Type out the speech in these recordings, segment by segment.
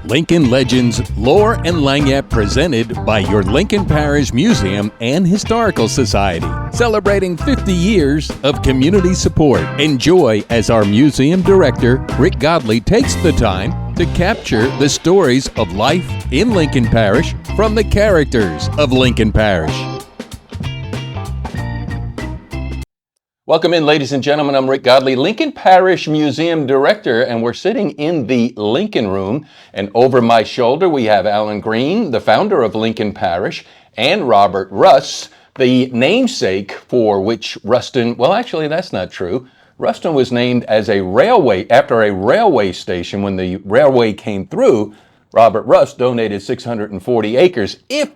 Lincoln Legends, Lore and Lagniappe presented by your Lincoln Parish Museum and Historical Society, celebrating 50 years of community support. Enjoy as our museum director, Rick Godley, takes the time to capture the stories of life in Lincoln Parish from the characters of Lincoln Parish. Welcome in, ladies and gentlemen. I'm Rick Godley, Lincoln Parish Museum Director, and we're sitting in the Lincoln Room. And over my shoulder, we have Alan Green, the founder of Lincoln Parish, and Robert Russ, the namesake for which Ruston, well, actually, that's not true. Ruston was named as a railway, after a railway station. When the railway came through, Robert Russ donated 640 acres if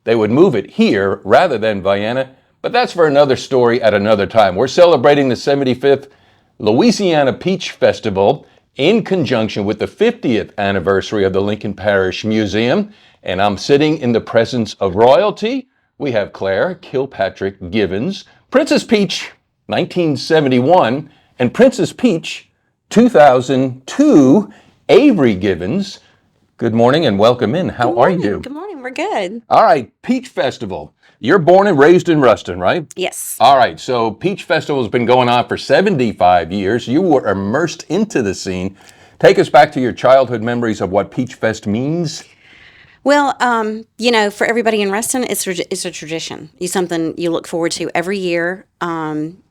they would move it here rather than Vienna. But that's for another story at another time. We're celebrating the 75th Louisiana Peach Festival in conjunction with the 50th anniversary of the Lincoln Parish Museum. And I'm sitting in the presence of royalty. We have Claire Kilpatrick Givens, Princess Peach, 1971, and Princess Peach, 2002, Avery Givens. Good morning and welcome in. How are you? Good morning. We're good. All right, Peach Festival. You're born and raised in Ruston, right? Yes. All right, so Peach Festival has been going on for 75 years. You were immersed into the scene. Take us back to your childhood memories of what Peach Fest means. Well, for everybody in Ruston, it's a tradition. It's something you look forward to every year. And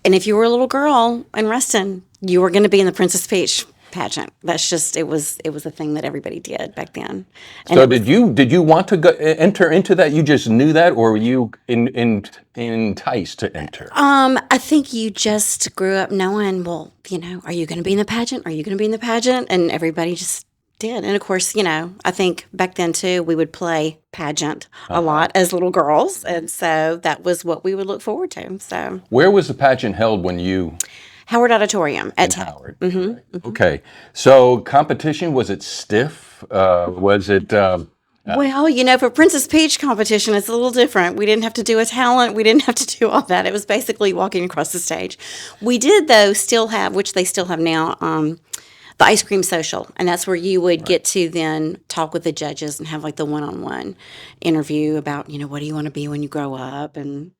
if you were a little girl in Ruston, you were going to be in the Princess Peach pageant. That's just, it was a thing that everybody did back then. And so did you want to enter into that? You just knew that, or were you enticed to enter? I think you just grew up knowing, well, are you going to be in the pageant? Are you going to be in the pageant? And everybody just did. And of course, I think back then too, we would play pageant a lot as little girls. And so that was what we would look forward to. So where was the pageant held when you... Howard Auditorium at Howard. Mm-hmm. Okay. So competition, was it stiff? Was it... Well, for Princess Peach competition, it's a little different. We didn't have to do a talent. We didn't have to do all that. It was basically walking across the stage. We did, though, still have, which they still have now, the ice cream social. And that's where you would get to then talk with the judges and have like the one-on-one interview about, what do you want to be when you grow up? And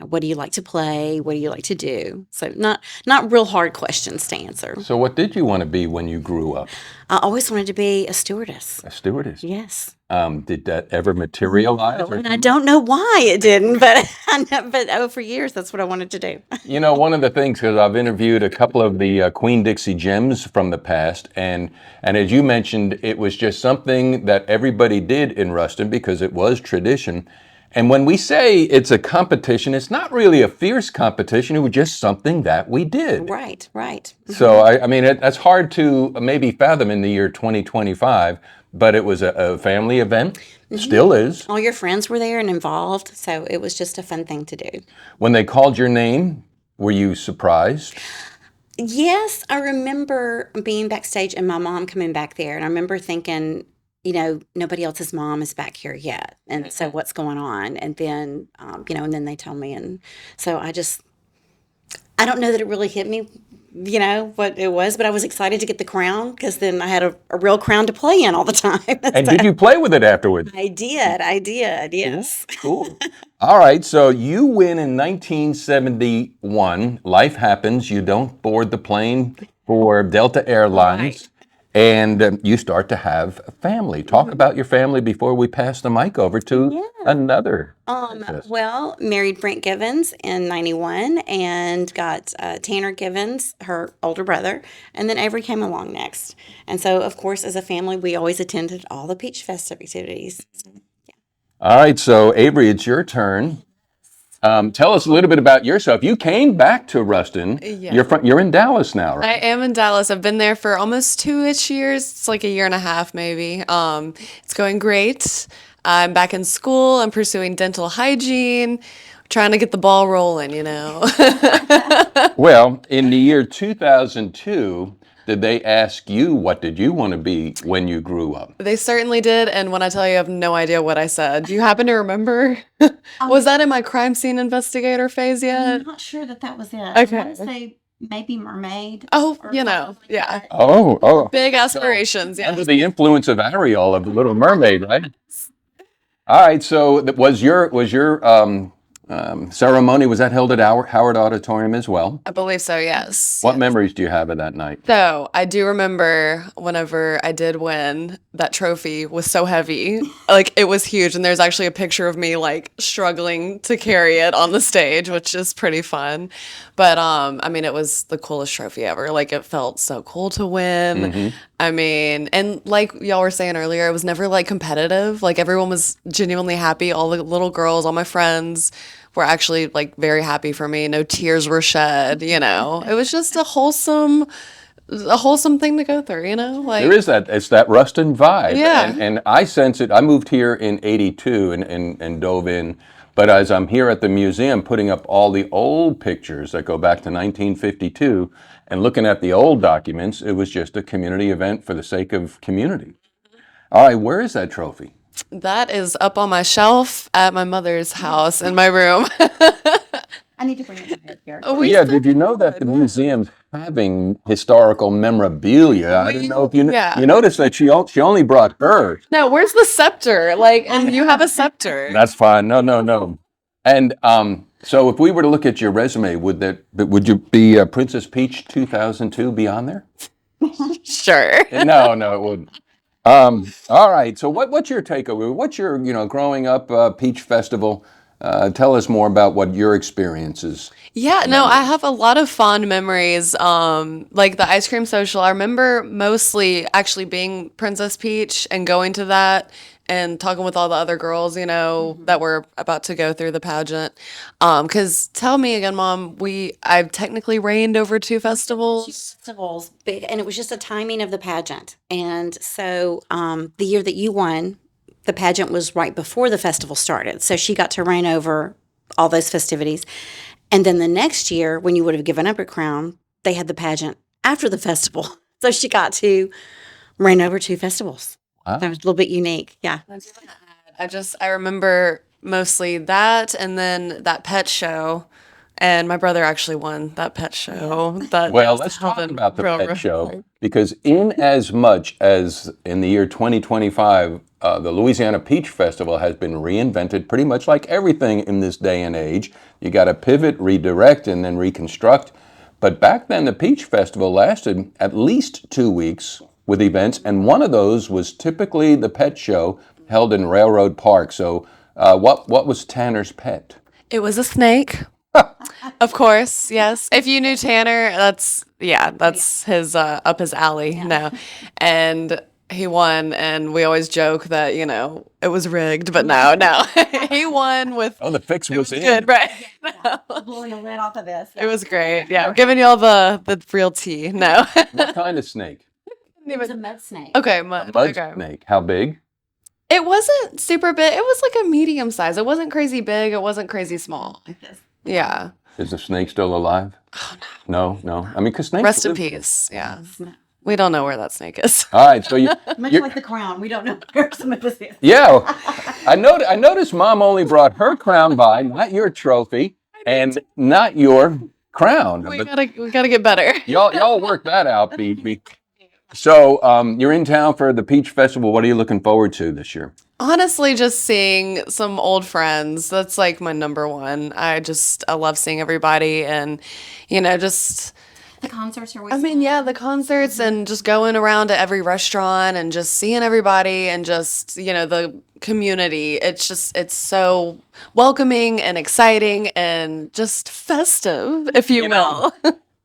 what do you like to play? What do you like to do? So not real hard questions to answer. So what did you want to be when you grew up? I always wanted to be a stewardess. A stewardess? Yes. Did that ever materialize? No, and I don't know why it didn't, but for years, that's what I wanted to do. One of the things, because I've interviewed a couple of the Queen Dixie gems from the past, and as you mentioned, it was just something that everybody did in Ruston because it was tradition. And when we say it's a competition, it's not really a fierce competition. It was just something that we did. Right. Mm-hmm. So, I mean, that's hard to maybe fathom in the year 2025, but it was a family event. Mm-hmm. Still is. All your friends were there and involved, so it was just a fun thing to do. When they called your name, were you surprised? Yes, I remember being backstage and my mom coming back there, and I remember thinking, nobody else's mom is back here yet. And so what's going on? And then, and then they told me. And so I don't know that it really hit me, what it was, but I was excited to get the crown because then I had a real crown to play in all the time. And did you play with it afterwards? I did, yes. Cool. All right, so you win in 1971. Life happens. You don't board the plane for Delta Airlines. Right. And you start to have a family. Talk about your family before we pass the mic over to another. Married Brent Givens in 91 and got Tanner Givens, her older brother, and then Avery came along next. And so, of course, as a family, we always attended all the Peach Fest activities. Yeah. All right, so Avery, it's your turn. Tell us a little bit about yourself. You came back to Ruston. Yeah. You're in Dallas now, right? I am in Dallas. I've been there for almost 2-ish years. It's like a year and a half, maybe. It's going great. I'm back in school. I'm pursuing dental hygiene, trying to get the ball rolling, Well, in the year 2002, did they ask you what did you want to be when you grew up? They certainly did, and when I tell you, I have no idea what I said. Do you happen to remember? Was that in my crime scene investigator phase yet? I'm not sure that was it. Okay. I want to say maybe mermaid. Oh, or you know, something like yeah. that. Oh. Big aspirations, yeah. Under the influence of Ariel of the Little Mermaid, right? All right. So was your ceremony, was that held at Howard Auditorium as well? I believe so, yes. What memories do you have of that night? So I do remember whenever I did win, that trophy was so heavy. Like it was huge. And there's actually a picture of me like struggling to carry it on the stage, which is pretty fun. But I mean, it was the coolest trophy ever. Like it felt so cool to win. I mean, and like y'all were saying earlier, it was never like competitive. Like everyone was genuinely happy. All the little girls, all my friends were actually like very happy for me. No tears were shed, you know. It was just a wholesome thing to go through, you know? Like There is that, it's that Ruston vibe. Yeah. And I sense it. I moved here in 82 and dove in. But as I'm here at the museum putting up all the old pictures that go back to 1952 and looking at the old documents, it was just a community event for the sake of community. All right, where is that trophy? that is up on my shelf at my mother's house in my room. I need to bring it back here. Oh, we Yeah, did you know that the museum's having historical memorabilia? I didn't know if you Yeah. you noticed that she only brought hers. No, where's the scepter? Like, and you have a scepter. That's fine. No. And so if we were to look at your resume, would you be Princess Peach 2002 be on there? Sure. No, it wouldn't. All right. So what's your takeaway? What's your growing up Peach Festival? Tell us more about what your experiences. Yeah, no, I have a lot of fond memories. Like the ice cream social. I remember mostly actually being Princess Peach and going to that and talking with all the other girls, you know, that were about to go through the pageant. 'Cause tell me again, Mom, I've technically reigned over 2 festivals. Festivals, big, and it was just the timing of the pageant. And so the year that you won, the pageant was right before the festival started. So she got to reign over all those festivities. And then the next year, when you would have given up your crown, they had the pageant after the festival. So she got to reign over 2 festivals. Wow. That was a little bit unique. Yeah. I remember mostly that and then that pet show. And my brother actually won that pet show. Well, let's talk about the pet show, because in as much as in the year 2025, the Louisiana Peach Festival has been reinvented pretty much like everything in this day and age. You got to pivot, redirect, and then reconstruct. But back then, the Peach Festival lasted at least 2 weeks with events, and one of those was typically the pet show held in Railroad Park. So what was Tanner's pet? It was a snake. Of course, yes. If you knew Tanner, that's his up his alley. No. And he won, and we always joke that, you know, it was rigged, but no. He won with Oh, the fix was in. good, right? Blowing the lid off of this. It was great. Yeah, I'm giving you all the real tea. No. What kind of snake? It was a mud snake. Okay, mud. Mud Okay. snake. How big? It wasn't super big. It was like a medium size. It wasn't crazy big. It wasn't crazy small. Like this. Yeah. Is the snake still alive? Oh, no. No. I mean, because snakes Rest in live- peace. Yeah. We don't know where that snake is. All right, so Much you're- like the crown. We don't know where some of this is. yeah, I noticed Mom only brought her crown by, not your trophy, and not your crown. We But gotta get better. y'all work that out, BB. So you're in town for the Peach Festival. What are you looking forward to this year? Honestly, just seeing some old friends. That's like my number one. I love seeing everybody and, you know, just, The concerts are always I mean, yeah, the concerts and just going around to every restaurant and just seeing everybody and just, you know, the community. It's so welcoming and exciting and just festive, if you will.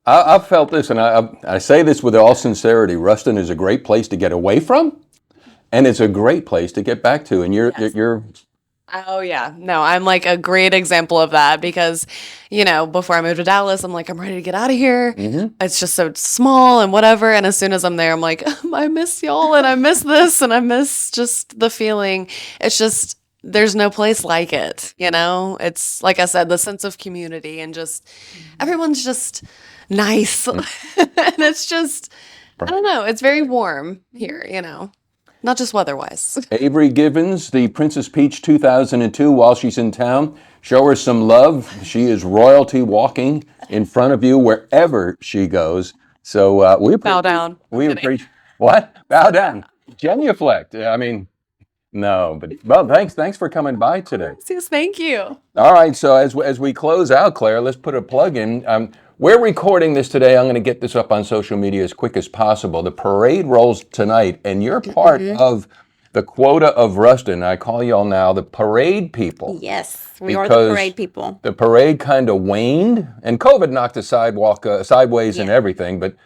I've felt this, and I say this with all sincerity. Ruston is a great place to get away from, and it's a great place to get back to. And you're Oh yeah. No, I'm like a great example of that because, you know, before I moved to Dallas, I'm like, I'm ready to get out of here. It's just so small and whatever. And as soon as I'm there, I'm like, I miss y'all and I miss this and I miss just the feeling. It's just, there's no place like it, you know? It's like I said, the sense of community and just everyone's just nice. And it's just, I don't know, it's very warm here, you know? not just weather-wise. Avery Givens, the Princess Peach 2002, while she's in town. Show her some love. She is royalty walking in front of you wherever she goes. So we Bow down. We appreciate what? Bow down. Genuflect. I mean, no, but well, thanks for coming by today. Yes, thank you. All right, so as we close out, Claire, let's put a plug in. We're recording this today. I'm going to get this up on social media as quick as possible. The parade rolls tonight, and you're part of the quota of Ruston. I call y'all now the parade people. Yes, we are the parade people. The parade kind of waned, and COVID knocked the sidewalk sideways and everything, but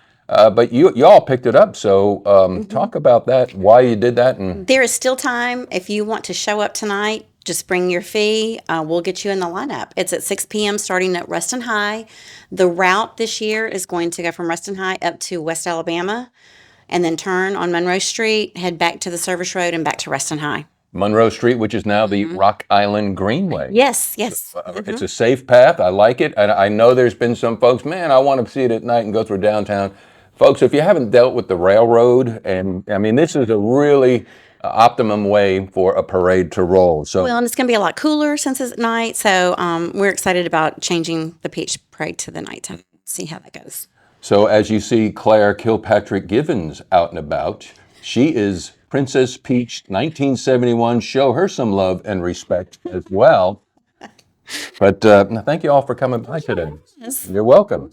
y'all picked it up. So talk about that, why you did that. And there is still time. If you want to show up tonight, just bring your fee. We'll get you in the lineup. It's at 6 p.m. starting at Ruston High. The route this year is going to go from Ruston High up to West Alabama, and then turn on Monroe Street, head back to the Service Road, and back to Ruston High. Monroe Street, which is now the Rock Island Greenway. Yes. It's a safe path. I like it. And I know there's been some folks, man, I want to see it at night and go through downtown. Folks, if you haven't dealt with the railroad, and I mean, this is a really optimum way for a parade to roll. So well, and it's going to be a lot cooler since it's at night. So we're excited about changing the Peach Parade to the nighttime. See how that goes. So as you see Claire Kilpatrick Givens out and about, she is Princess Peach 1971. Show her some love and respect as well. But thank you all for coming by today. Yes. You're welcome.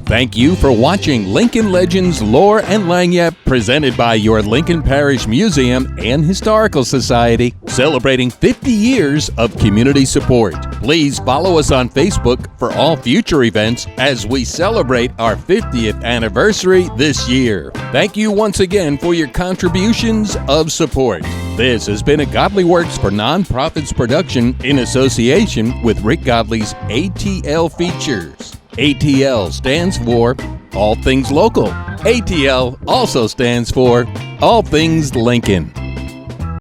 Thank you for watching Lincoln Legends Lore and Lagniappe, presented by your Lincoln Parish Museum and Historical Society, celebrating 50 years of community support. Please follow us on Facebook for all future events as we celebrate our 50th anniversary this year. Thank you once again for your contributions of support. This has been a Godleyworks for Nonprofits production in association with Rick Godley's ATL Features. ATL stands for All Things Local. ATL also stands for All Things Lincoln.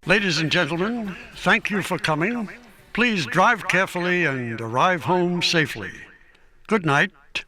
Ladies and gentlemen, thank you for coming. Please drive carefully and arrive home safely. Good night.